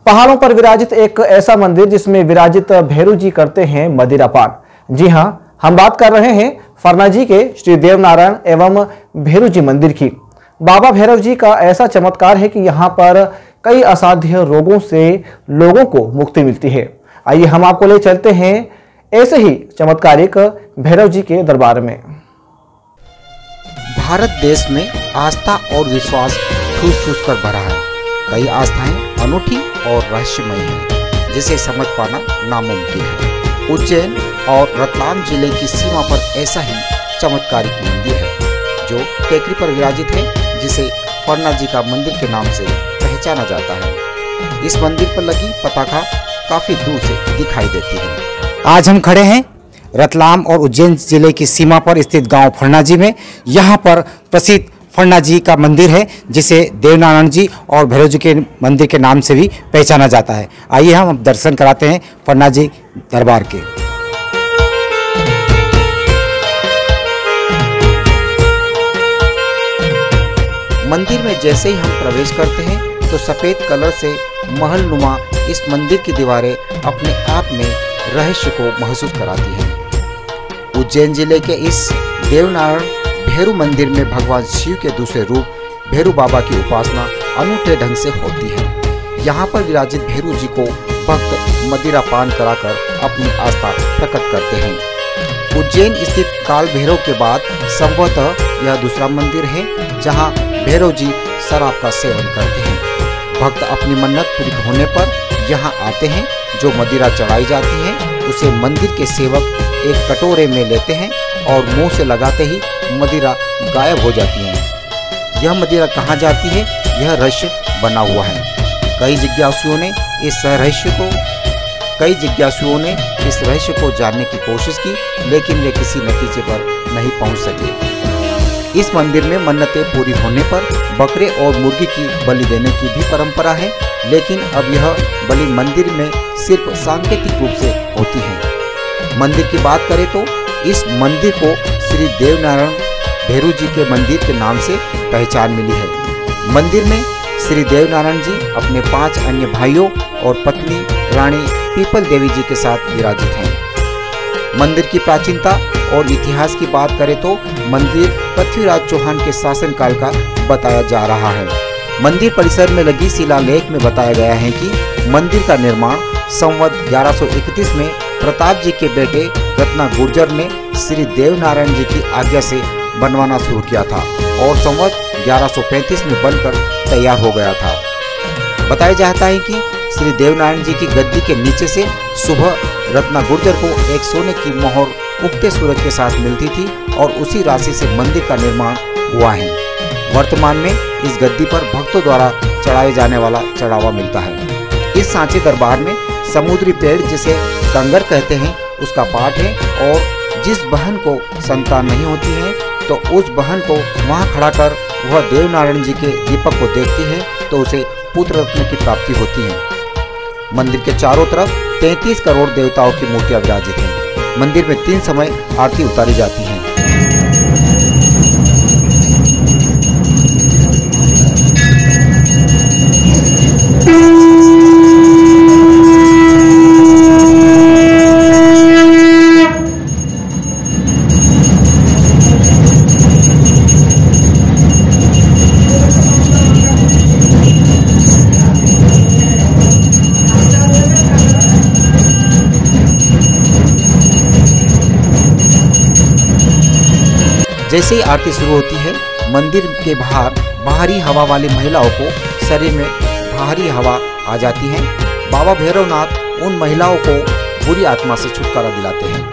पहाड़ों पर विराजित एक ऐसा मंदिर जिसमें विराजित भैरू जी करते हैं मदिरा पान। जी हां, हम बात कर रहे हैं फरना जी के श्री देवनारायण एवं भैरू जी मंदिर की। बाबा भैरव जी का ऐसा चमत्कार है कि यहाँ पर कई असाध्य रोगों से लोगों को मुक्ति मिलती है। आइए हम आपको ले चलते हैं ऐसे ही चमत्कारिक भैरव जी के दरबार में। भारत देश में आस्था और विश्वास ठूस ठूस कर भरा है। कई आस्थाएं अनूठी और रहस्यमय हैं, जिसे समझ पाना नामुमकिन है। उज्जैन और रतलाम जिले की सीमा पर ऐसा ही चमत्कारिक मंदिर है जो टेकरी पर विराजित है, जिसे फरना जी का मंदिर के नाम से पहचाना जाता है। इस मंदिर पर लगी पताका काफी दूर से दिखाई देती है। आज हम खड़े हैं रतलाम और उज्जैन जिले की सीमा पर स्थित गांव फरना जी में। यहाँ पर प्रसिद्ध फरना जी का मंदिर है, जिसे देवनारायण जी और भैरव जी के मंदिर के नाम से भी पहचाना जाता है। आइए हम दर्शन कराते हैं फरना जी दरबार के। मंदिर में जैसे ही हम प्रवेश करते हैं तो सफेद कलर से महल नुमा इस मंदिर की दीवारें अपने आप में रहस्य को महसूस कराती हैं। उज्जैन जिले के इस देवनारायण भैरू मंदिर में भगवान शिव के दूसरे रूप भैरू बाबा की उपासना अनूठे ढंग से होती है। यहाँ पर विराजित भैरू जी को भक्त मदिरा पान कराकर अपनी आस्था प्रकट करते हैं। उज्जैन स्थित काल भैरव के बाद संभवतः यह दूसरा मंदिर है जहाँ भैरव जी शराब का सेवन करते हैं। भक्त अपनी मन्नत पूरी होने पर यहाँ आते हैं। जो मदिरा चढ़ाई जाती है उसे मंदिर के सेवक एक कटोरे में लेते हैं और मुंह से लगाते ही मदिरा गायब हो जाती है। यह मदिरा कहाँ जाती है, यह रहस्य बना हुआ है। कई जिज्ञासुओं ने इस रहस्य को जानने की कोशिश की, लेकिन वे किसी नतीजे पर नहीं पहुंच सके। इस मंदिर में मन्नतें पूरी होने पर बकरे और मुर्गी की बलि देने की भी परंपरा है, लेकिन अब यह बलि मंदिर में सिर्फ सांकेतिक रूप से होती है। मंदिर की बात करें तो इस मंदिर को श्री देवनारायण भैरू जी के मंदिर के नाम से पहचान मिली है। मंदिर में श्री देवनारायण जी अपने 5 अन्य भाइयों और पत्नी रानी पीपल देवी जी के साथ विराजित हैं। मंदिर की प्राचीनता और इतिहास की बात करें तो मंदिर पृथ्वीराज चौहान के शासनकाल का बताया जा रहा है। मंदिर परिसर में लगी शिलालेख में बताया गया है कि मंदिर का निर्माण संवत 1131 में प्रताप जी के बेटे रत्ना गुर्जर ने श्री देवनारायण जी की आज्ञा से बनवाना शुरू किया था और संवत 1135 में बनकर तैयार हो गया था। बताया जाता है कि श्री देवनारायण जी की गद्दी के नीचे से सुबह रत्ना गुर्जर को एक सोने की मोहर उगते सूरज के साथ मिलती थी और उसी राशि से मंदिर का निर्माण हुआ है। वर्तमान में इस गद्दी पर भक्तों द्वारा चढ़ाए जाने वाला चढ़ावा मिलता है। इस सांचे दरबार में समुद्री पेड़ जिसे कंगर कहते हैं उसका पाठ है, और जिस बहन को संतान नहीं होती है तो उस बहन को वहां खड़ा कर वह देवनारायण जी के दीपक को देखती है तो उसे पुत्र रत्न की प्राप्ति होती है। मंदिर के चारों तरफ 33 करोड़ देवताओं की मूर्तियां विराजित हैं। मंदिर में 3 समय आरती उतारी जाती है। जैसे ही आरती शुरू होती है, मंदिर के बाहर बाहरी हवा वाली महिलाओं को शरीर में बाहरी हवा आ जाती है। बाबा भैरवनाथ उन महिलाओं को बुरी आत्मा से छुटकारा दिलाते हैं।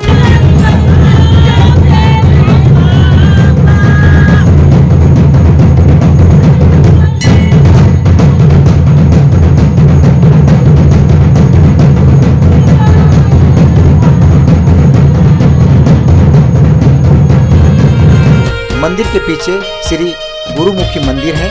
मंदिर के पीछे श्री गुरुमुखी मंदिर है।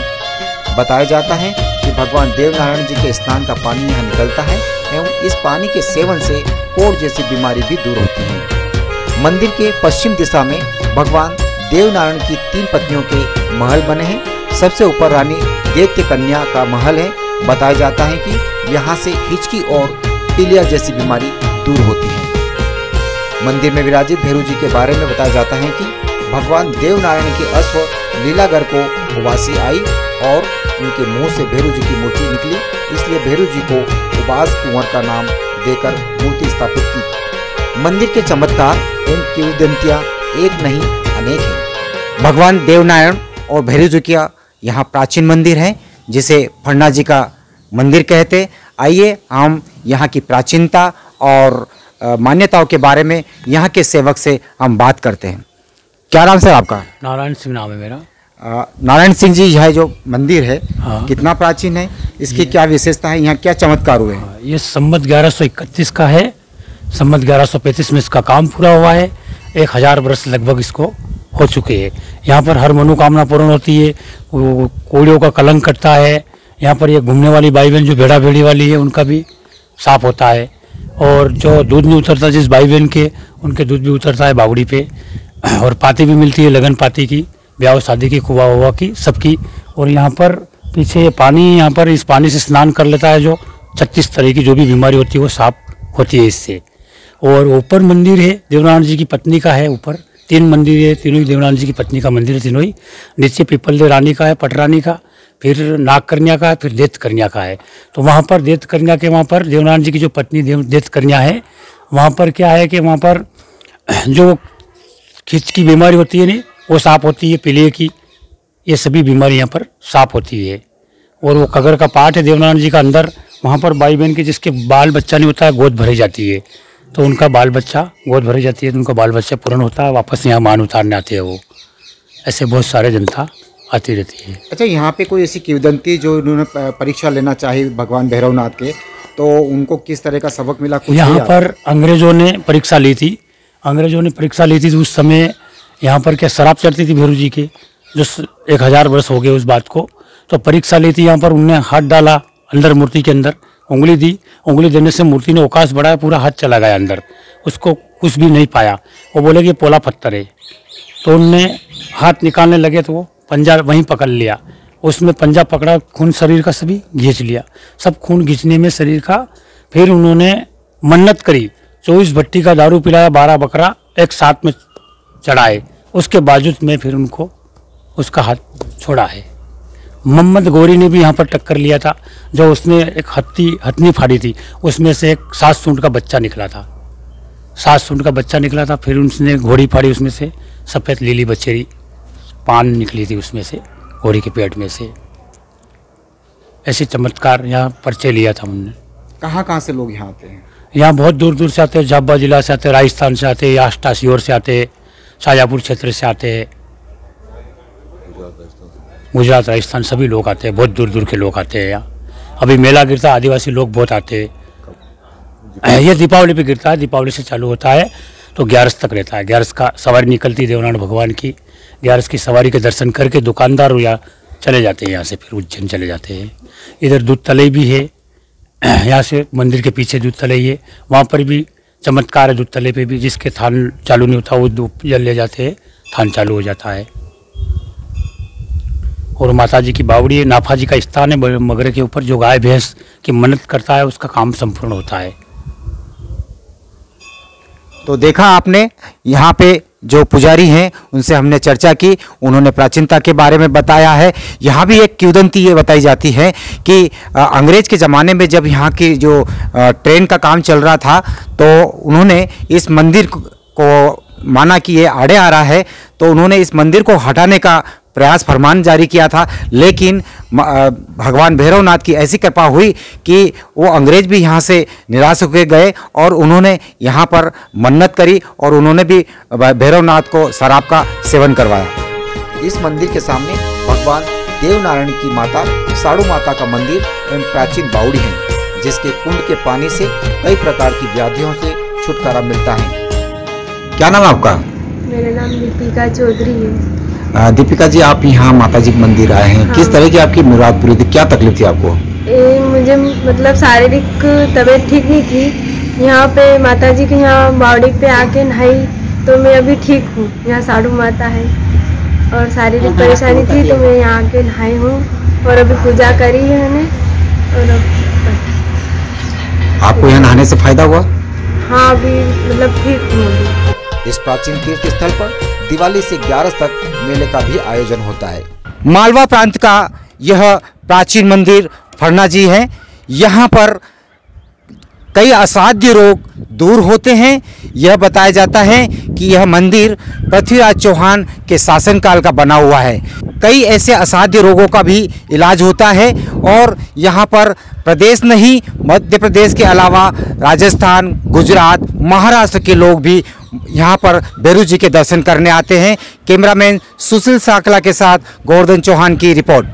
बताया जाता है कि भगवान देवनारायण जी के स्नान का पानी यहाँ निकलता है एवं इस पानी के सेवन से कोढ़ जैसी बीमारी भी दूर होती है। मंदिर के पश्चिम दिशा में भगवान देवनारायण की 3 पत्नियों के महल बने हैं। सबसे ऊपर रानी दैत्य कन्या का महल है बताया जाता है कि यहाँ से हिचकी और पीलिया जैसी बीमारी दूर होती है। मंदिर में विराजित भैरू जी के बारे में बताया जाता है कि भगवान देवनारायण के अश्व लीलागर को उबासी आई और उनके मुंह से भैरू जी की मूर्ति निकली, इसलिए भैरू जी को उबास कुंवर का नाम देकर मूर्ति स्थापित की। मंदिर के चमत्कार एवं किंवदंतियां एक नहीं अनेक हैं। भगवान देवनारायण और भैरू जी का यहाँ प्राचीन मंदिर है जिसे फरना जी का मंदिर कहते। आइए हम यहाँ की प्राचीनता और मान्यताओं के बारे में यहाँ के सेवक से हम बात करते हैं। क्या नाम सर आपका? नारायण सिंह नाम है मेरा। नारायण सिंह जी, यह जो मंदिर है हाँ। कितना प्राचीन है, इसकी क्या विशेषता है, यहाँ क्या चमत्कार हुए हैं? ये संवत 1131 का है। संवत 1135 में इसका काम पूरा हुआ है। 1000 वर्ष लगभग इसको हो चुके हैं। यहाँ पर हर मनोकामना पूर्ण होती है। कोड़ियों का कलंक कटता है। यहाँ पर ये घूमने वाली भाई बहन जो भेड़ा भेड़ी वाली है उनका भी साफ होता है। और जो दूध नहीं उतरता जिस भाई बहन के, उनके दूध भी उतरता है बावड़ी पे। और पाती भी मिलती है, लगन पाती की, ब्याह शादी की, कुआ हुआ की, सबकी। और यहाँ पर पीछे पानी, यहाँ पर इस पानी से स्नान कर लेता है जो 36 तरह की जो भी बीमारी होती है वो साफ होती है इससे। और ऊपर मंदिर है देवनारायण जी की पत्नी का है। ऊपर 3 मंदिर है, तीनों ही देवनारायण जी की पत्नी का मंदिर है तीनों ही। नीचे पीपल दे रानी का है, पटरानी का, फिर नाग कन्या का है, फिर देत कन्या का है। तो वहाँ पर देत कन्या के वहाँ पर देवनारायण जी की जो पत्नी देत कन्या है, वहाँ पर क्या है कि वहाँ पर जो खिच की बीमारी होती है नहीं, वो साफ होती है। पीलिया की, ये सभी बीमारी यहाँ पर साफ होती है। और वो कगर का पाठ है देवनारायण जी का अंदर। वहाँ पर भाई बहन के जिसके बाल बच्चा नहीं होता है, गोद भरी जाती है, तो उनका बाल बच्चा गोद भरी जाती है तो उनका बाल बच्चा पूर्ण होता है, वापस यहाँ मान उतारने आते हैं वो। ऐसे बहुत सारे जनता आती रहती है। अच्छा, यहाँ पे कोई ऐसी किंवदंती जो उन्होंने परीक्षा लेना चाही भगवान भैरवनाथ के, तो उनको किस तरह का सबक मिला? कुछ यहाँ पर अंग्रेजों ने परीक्षा ली थी। तो उस समय यहाँ पर क्या शराब चढ़ती थी भैरू जी के, जो 1000 वर्ष हो गए उस बात को। तो परीक्षा ली थी यहाँ पर। उनने हाथ डाला अंदर मूर्ति के अंदर, उंगली दी। उंगली देने से मूर्ति ने अवकाश बढ़ाया, पूरा हाथ चला गया अंदर, उसको कुछ भी नहीं पाया। वो बोले कि पोला पत्थर है। तो उनने हाथ निकालने लगे तो वो पंजा वहीं पकड़ लिया। उसमें पंजा पकड़ा, खून शरीर का सभी खींच लिया। सब खून खींचने में शरीर का, फिर उन्होंने मन्नत करी, 24 भट्टी का दारू पिलाया, 12 बकरा एक साथ में चढ़ाए। उसके बावजूद में फिर उनको उसका हाथ छोड़ा है। मोहम्मद गौरी ने भी यहाँ पर टक्कर लिया था, जो उसने एक हथनी फाड़ी थी, उसमें से एक 7 सूंड का बच्चा निकला था। 7 सूंड का बच्चा निकला था। फिर उसने घोड़ी फाड़ी, उसमें से सफ़ेद लीली बचेरी पान निकली थी उसमें से, घोड़ी के पेट में से। ऐसे चमत्कार यहाँ परिचय लिया था उन्होंने। कहाँ से लोग यहाँ आते हैं? यहाँ बहुत दूर दूर से आते हैं। झाबुआ जिला से आते हैं, राजस्थान से आते हैं, आष्टा सीहोर से आते हैं, शाजापुर क्षेत्र से आते हैं, गुजरात राजस्थान सभी लोग आते हैं। बहुत दूर दूर के लोग आते हैं यहाँ। अभी मेला गिरता है, आदिवासी लोग बहुत आते हैं। ये दीपावली पे गिरता है। दीपावली से चालू होता है तो 11 तक रहता है। 11 का सवारी निकलती है देवनारायण भगवान की। 11 की सवारी के दर्शन करके दुकानदार या चले जाते हैं यहाँ से, फिर उज्जैन चले जाते हैं। इधर दूध तलई भी है, यहाँ से मंदिर के पीछे दूध तलई है, वहाँ पर भी चमत्कार है। दूध तले पे भी जिसके थान चालू नहीं होता वो दूध जल ले जाते हैं, थान चालू हो जाता है। और माता जी की बावड़ी है, नाफा जी का स्थान है मगरे के ऊपर। जो गाय भैंस की मन्नत करता है उसका काम संपूर्ण होता है। तो देखा आपने, यहाँ पे जो पुजारी हैं उनसे हमने चर्चा की, उन्होंने प्राचीनता के बारे में बताया है। यहाँ भी एक किंवदंती ये बताई जाती है कि अंग्रेज के ज़माने में जब यहाँ की जो ट्रेन का काम चल रहा था, तो उन्होंने इस मंदिर को माना कि ये आड़े आ रहा है, तो उन्होंने इस मंदिर को हटाने का प्रयास फरमान जारी किया था। लेकिन भगवान भैरवनाथ की ऐसी कृपा हुई कि वो अंग्रेज भी यहाँ से निराश होकर गए और उन्होंने यहाँ पर मन्नत करी और उन्होंने भी भैरवनाथ को शराब का सेवन करवाया। इस मंदिर के सामने भगवान देवनारायण की माता साड़ू माता का मंदिर एवं प्राचीन बावड़ी है, जिसके कुंड के पानी से कई प्रकार की व्याधियों से छुटकारा मिलता है। क्या नाम है आपका? मेरा नाम दीपिका चौधरी है। दीपिका जी, आप यहाँ माता जी के मंदिर आए हैं। हाँ। किस तरह की आपकी मुराद पूरी थी? क्या तकलीफ थी आपको? मुझे मतलब शारीरिक तबीयत ठीक नहीं थी। यहाँ पे माता जी के यहाँ बावड़ी पे आके नहाई तो मैं अभी ठीक हूँ। यहाँ साड़ू माता है और शारीरिक परेशानी थी तो मैं यहाँ आके नहाई हूँ और अभी पूजा करी है मैंने और अब आपको यहाँ नहाने से फायदा हुआ? हाँ, अभी मतलब ठीक हूँ अभी। इस प्राचीन तीर्थ स्थल पर दिवाली से 11 तक मेले का भी आयोजन होता है। मालवा प्रांत का यह प्राचीन मंदिर फरना जी है। यहाँ पर कई असाध्य रोग दूर होते हैं। यह बताया जाता है कि यह मंदिर पृथ्वीराज चौहान के शासनकाल का बना हुआ है। कई ऐसे असाध्य रोगों का भी इलाज होता है और यहाँ पर प्रदेश नहीं, मध्य प्रदेश के अलावा राजस्थान, गुजरात, महाराष्ट्र के लोग भी यहाँ पर भैरू जी के दर्शन करने आते हैं। कैमरामैन सुशील साकला के साथ गोवर्धन चौहान की रिपोर्ट।